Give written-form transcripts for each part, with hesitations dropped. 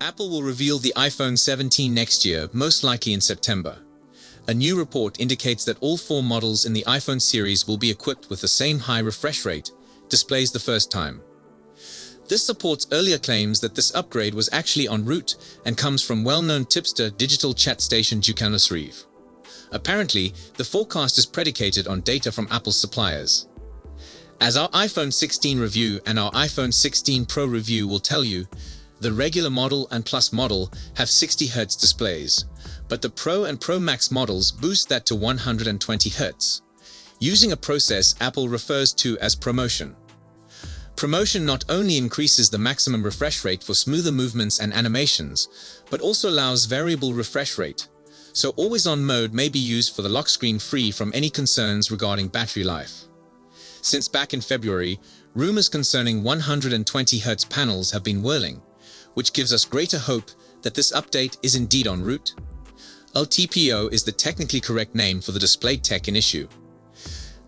Apple will reveal the iPhone 17 next year, most likely in September. A new report indicates that all 4 models in the iPhone series will be equipped with the same high refresh rate displays the first time. This supports earlier claims that this upgrade was actually en route and comes from well-known tipster digital chat station Jukanos Reeve. Apparently, the forecast is predicated on data from Apple's suppliers. As our iPhone 16 review and our iPhone 16 Pro review will tell you, the regular model and Plus model have 60Hz displays, but the Pro and Pro Max models boost that to 120Hz, using a process Apple refers to as promotion. Promotion not only increases the maximum refresh rate for smoother movements and animations, but also allows variable refresh rate, so always-on mode may be used for the lock screen free from any concerns regarding battery life. Since back in February, rumors concerning 120Hz panels have been whirling, which gives us greater hope that this update is indeed en route. LTPO is the technically correct name for the display tech in issue.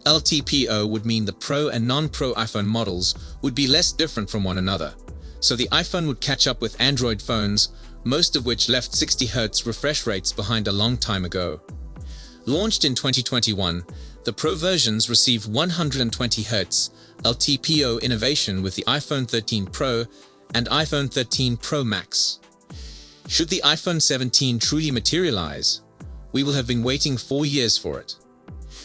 LTPO would mean the Pro and non-Pro iPhone models would be less different from one another, so the iPhone would catch up with Android phones, most of which left 60Hz refresh rates behind a long time ago. Launched in 2021, the Pro versions received 120Hz LTPO innovation with the iPhone 13 Pro and iPhone 13 Pro Max. Should the iPhone 17 truly materialize, we will have been waiting 4 years for it.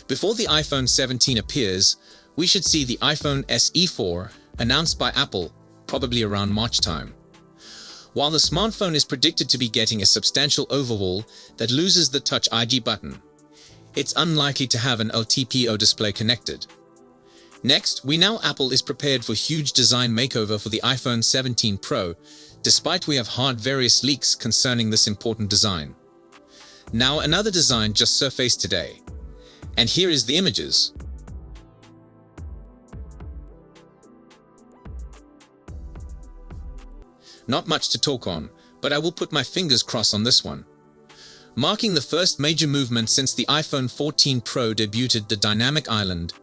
Before the iPhone 17 appears, we should see the iPhone SE 4 announced by Apple, probably around March time. While the smartphone is predicted to be getting a substantial overhaul that loses the Touch ID button, it's unlikely to have an LTPO display connected. Next, we know Apple is prepared for huge design makeover for the iPhone 17 Pro, despite we have heard various leaks concerning this important design. Now another design just surfaced today. And here is the images. Not much to talk on, but I will put my fingers crossed on this one. Marking the first major movement since the iPhone 14 Pro debuted the dynamic island,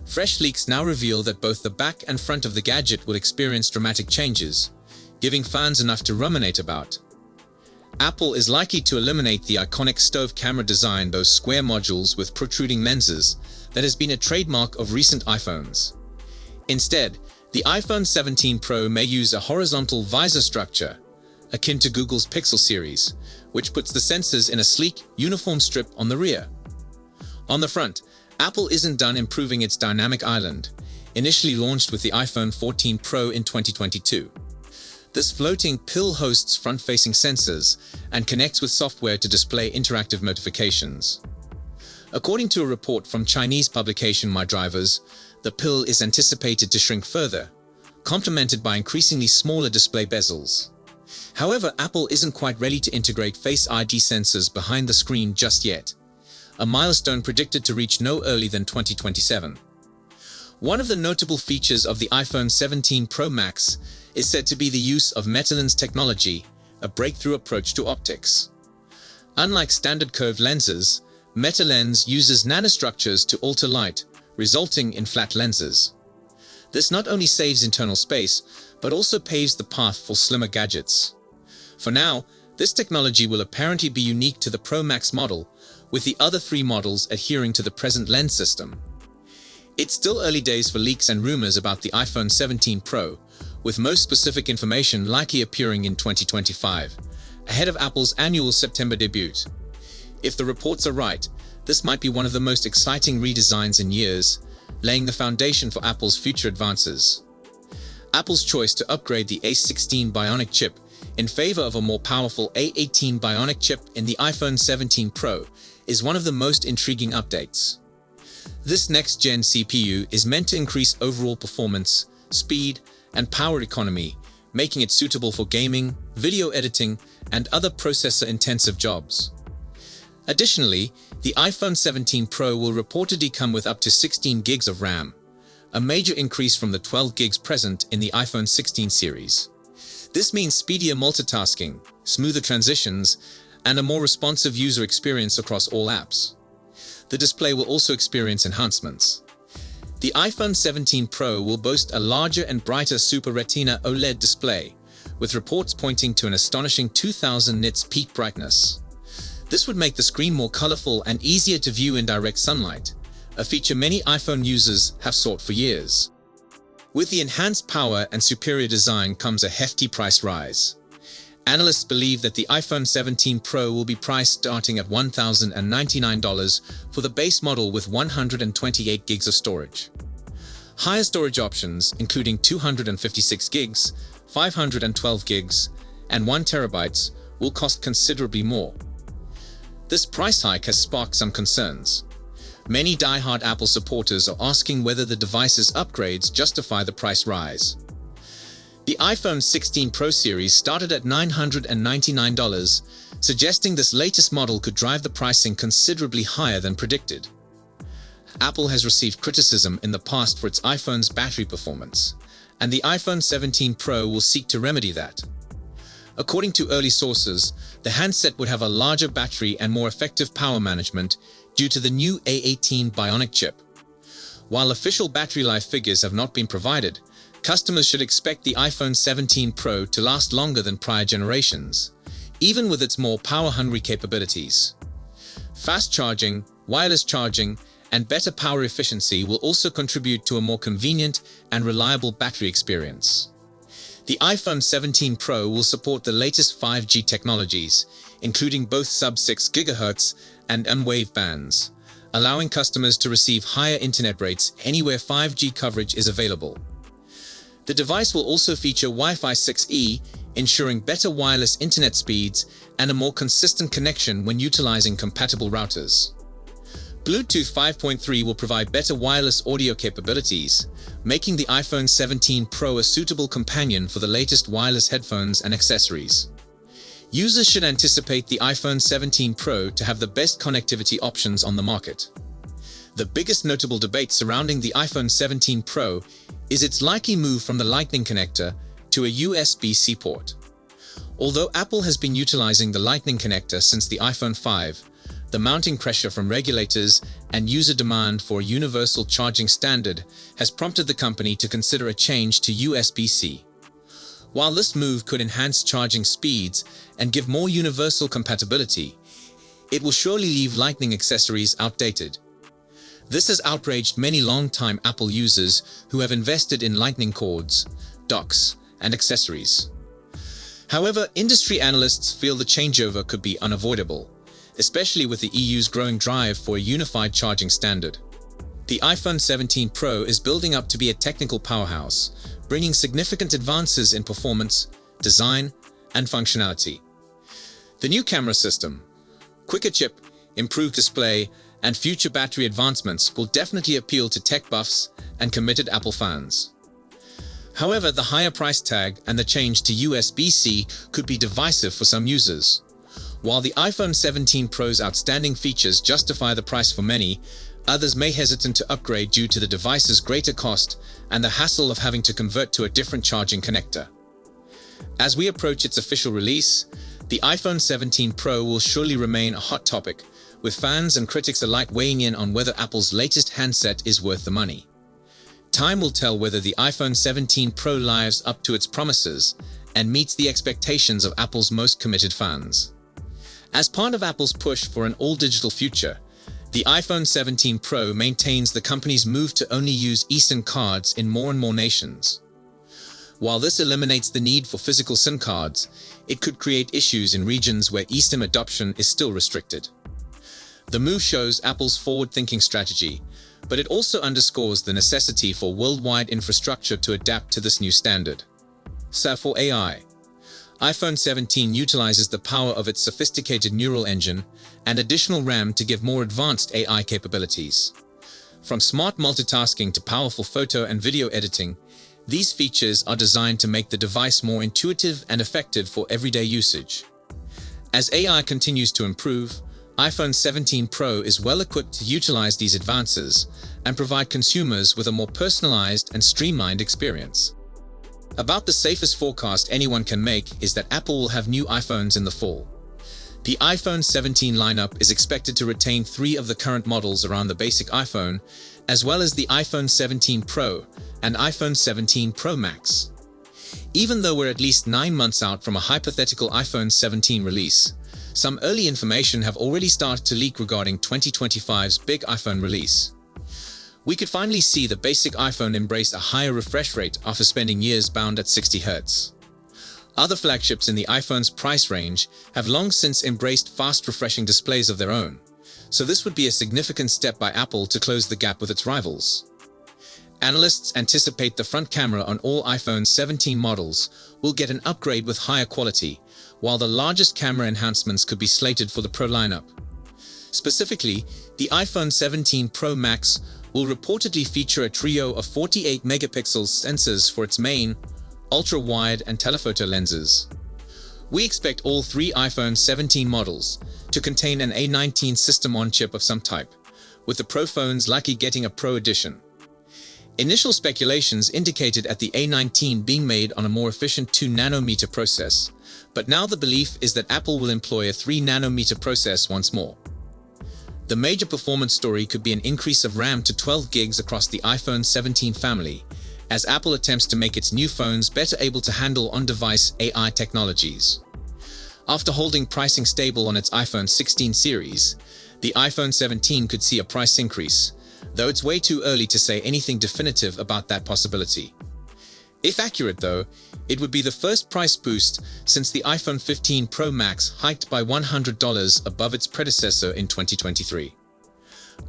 fresh leaks now reveal that both the back and front of the gadget will experience dramatic changes, giving fans enough to ruminate about. Apple is likely to eliminate the iconic stove camera design, those square modules with protruding lenses, that has been a trademark of recent iPhones. Instead, the iPhone 17 Pro may use a horizontal visor structure, akin to Google's Pixel series, which puts the sensors in a sleek, uniform strip on the rear. On the front, Apple isn't done improving its dynamic island, initially launched with the iPhone 14 Pro in 2022. This floating pill hosts front-facing sensors and connects with software to display interactive notifications. According to a report from Chinese publication My Drivers, the pill is anticipated to shrink further, complemented by increasingly smaller display bezels. However, Apple isn't quite ready to integrate Face ID sensors behind the screen just yet, a milestone predicted to reach no earlier than 2027. One of the notable features of the iPhone 17 Pro Max is said to be the use of Metalin's technology, a breakthrough approach to optics. Unlike standard curved lenses, Metalin uses nanostructures to alter light, resulting in flat lenses. This not only saves internal space, but also paves the path for slimmer gadgets. For now, this technology will apparently be unique to the Pro Max model, with the other 3 models adhering to the present lens system. It's still early days for leaks and rumors about the iPhone 17 Pro, with most specific information likely appearing in 2025, ahead of Apple's annual September debut. If the reports are right, this might be one of the most exciting redesigns in years, laying the foundation for Apple's future advances. Apple's choice to upgrade the A16 Bionic chip in favor of a more powerful A18 Bionic chip in the iPhone 17 Pro is one of the most intriguing updates. This next-gen CPU is meant to increase overall performance, speed, and power economy, making it suitable for gaming, video editing, and other processor-intensive jobs. Additionally, the iPhone 17 Pro will reportedly come with up to 16 gigs of RAM, a major increase from the 12 gigs present in the iPhone 16 series. This means speedier multitasking, smoother transitions, and a more responsive user experience across all apps. The display will also experience enhancements. The iPhone 17 Pro will boast a larger and brighter Super Retina OLED display, with reports pointing to an astonishing 2000 nits peak brightness. This would make the screen more colorful and easier to view in direct sunlight, a feature many iPhone users have sought for years. With the enhanced power and superior design comes a hefty price rise. Analysts believe that the iPhone 17 Pro will be priced starting at $1,099 for the base model with 128 gigs of storage. Higher storage options, including 256 gigs, 512 gigs, and 1 terabyte, will cost considerably more. This price hike has sparked some concerns. Many die-hard Apple supporters are asking whether the device's upgrades justify the price rise. The iPhone 16 Pro series started at $999, suggesting this latest model could drive the pricing considerably higher than predicted. Apple has received criticism in the past for its iPhone's battery performance, and the iPhone 17 Pro will seek to remedy that. According to early sources, the handset would have a larger battery and more effective power management due to the new A18 Bionic chip. While official battery life figures have not been provided, customers should expect the iPhone 17 Pro to last longer than prior generations, even with its more power-hungry capabilities. Fast charging, wireless charging, and better power efficiency will also contribute to a more convenient and reliable battery experience. The iPhone 17 Pro will support the latest 5G technologies, including both sub-6 GHz and M-Wave bands, allowing customers to receive higher internet rates anywhere 5G coverage is available. The device will also feature Wi-Fi 6E, ensuring better wireless internet speeds and a more consistent connection when utilizing compatible routers. Bluetooth 5.3 will provide better wireless audio capabilities, making the iPhone 17 Pro a suitable companion for the latest wireless headphones and accessories. Users should anticipate the iPhone 17 Pro to have the best connectivity options on the market. The biggest notable debate surrounding the iPhone 17 Pro is its likely move from the Lightning connector to a USB-C port. Although Apple has been utilizing the Lightning connector since the iPhone 5, the mounting pressure from regulators and user demand for a universal charging standard has prompted the company to consider a change to USB-C. While this move could enhance charging speeds and give more universal compatibility, it will surely leave Lightning accessories outdated. This has outraged many long-time Apple users who have invested in Lightning cords, docks, and accessories. However, industry analysts feel the changeover could be unavoidable, especially with the EU's growing drive for a unified charging standard. The iPhone 17 Pro is building up to be a technical powerhouse, bringing significant advances in performance, design, and functionality. The new camera system, quicker chip, improved display, and future battery advancements will definitely appeal to tech buffs and committed Apple fans. However, the higher price tag and the change to USB-C could be divisive for some users. While the iPhone 17 Pro's outstanding features justify the price for many, others may hesitate to upgrade due to the device's greater cost and the hassle of having to convert to a different charging connector. As we approach its official release, the iPhone 17 Pro will surely remain a hot topic, with fans and critics alike weighing in on whether Apple's latest handset is worth the money. Time will tell whether the iPhone 17 Pro lives up to its promises and meets the expectations of Apple's most committed fans. As part of Apple's push for an all-digital future, the iPhone 17 Pro maintains the company's move to only use eSIM cards in more and more nations. While this eliminates the need for physical SIM cards, it could create issues in regions where eSIM adoption is still restricted. The move shows Apple's forward-thinking strategy, but it also underscores the necessity for worldwide infrastructure to adapt to this new standard. For AI, iPhone 17 utilizes the power of its sophisticated neural engine and additional RAM to give more advanced AI capabilities. From smart multitasking to powerful photo and video editing, these features are designed to make the device more intuitive and effective for everyday usage. As AI continues to improve, iPhone 17 Pro is well equipped to utilize these advances and provide consumers with a more personalized and streamlined experience. About the safest forecast anyone can make is that Apple will have new iPhones in the fall. The iPhone 17 lineup is expected to retain 3 of the current models around the basic iPhone, as well as the iPhone 17 Pro and iPhone 17 Pro Max. Even though we're at least 9 months out from a hypothetical iPhone 17 release, some early information have already started to leak regarding 2025's big iPhone release. We could finally see the basic iPhone embrace a higher refresh rate after spending years bound at 60 Hz. Other flagships in the iPhone's price range have long since embraced fast refreshing displays of their own, so this would be a significant step by Apple to close the gap with its rivals. Analysts anticipate the front camera on all iPhone 17 models will get an upgrade with higher quality, while the largest camera enhancements could be slated for the Pro lineup. Specifically, the iPhone 17 Pro Max will reportedly feature a trio of 48 megapixel sensors for its main, ultra-wide and telephoto lenses. We expect all 3 iPhone 17 models to contain an A19 system-on-chip of some type, with the Pro phones likely getting a Pro edition. Initial speculations indicated at the A19 being made on a more efficient 2nm process, but now the belief is that Apple will employ a 3nm process once more. The major performance story could be an increase of RAM to 12 gigs across the iPhone 17 family, as Apple attempts to make its new phones better able to handle on-device AI technologies. After holding pricing stable on its iPhone 16 series, the iPhone 17 could see a price increase, though it's way too early to say anything definitive about that possibility. If accurate though, it would be the first price boost since the iPhone 15 Pro Max hiked by $100 above its predecessor in 2023.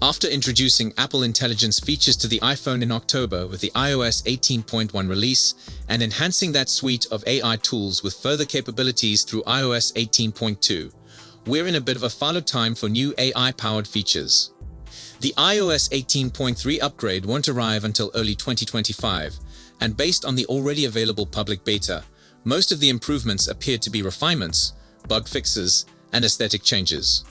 After introducing Apple Intelligence features to the iPhone in October with the iOS 18.1 release and enhancing that suite of AI tools with further capabilities through iOS 18.2, we're in a bit of a fallow time for new AI-powered features. The iOS 18.3 upgrade won't arrive until early 2025, and based on the already available public beta, most of the improvements appear to be refinements, bug fixes, and aesthetic changes.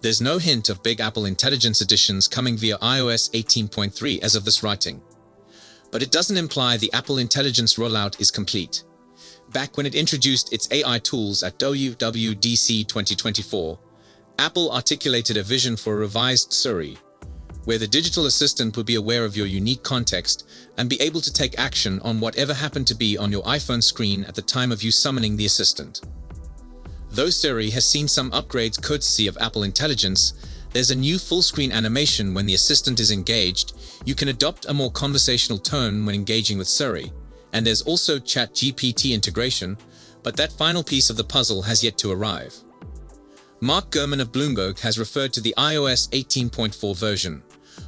There's no hint of big Apple Intelligence additions coming via iOS 18.3 as of this writing. But it doesn't imply the Apple Intelligence rollout is complete. Back when it introduced its AI tools at WWDC 2024, Apple articulated a vision for a revised Siri, where the digital assistant would be aware of your unique context and be able to take action on whatever happened to be on your iPhone screen at the time of you summoning the assistant. Though Siri has seen some upgrades courtesy of Apple Intelligence, there's a new full-screen animation when the assistant is engaged. You can adopt a more conversational tone when engaging with Siri, and there's also ChatGPT integration, but that final piece of the puzzle has yet to arrive. Mark Gurman of Bloomberg has referred to the iOS 18.4 version,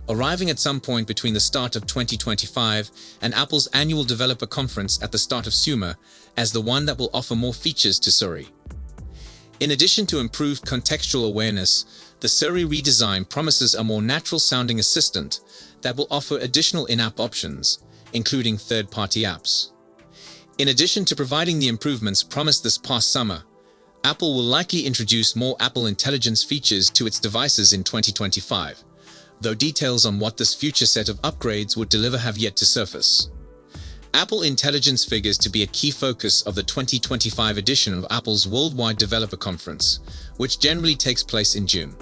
arriving at some point between the start of 2025 and Apple's annual developer conference at the start of summer, as the one that will offer more features to Siri. In addition to improved contextual awareness, the Siri redesign promises a more natural-sounding assistant that will offer additional in-app options, including third-party apps. In addition to providing the improvements promised this past summer, Apple will likely introduce more Apple Intelligence features to its devices in 2025, though details on what this future set of upgrades would deliver have yet to surface. Apple Intelligence figures to be a key focus of the 2025 edition of Apple's Worldwide Developer Conference, which generally takes place in June.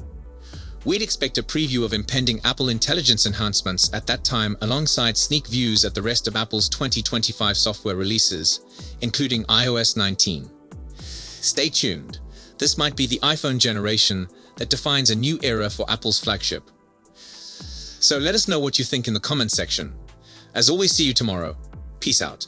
We'd expect a preview of impending Apple Intelligence enhancements at that time alongside sneak views at the rest of Apple's 2025 software releases, including iOS 19. Stay tuned. This might be the iPhone generation that defines a new era for Apple's flagship. So let us know what you think in the comments section. As always, see you tomorrow. Peace out.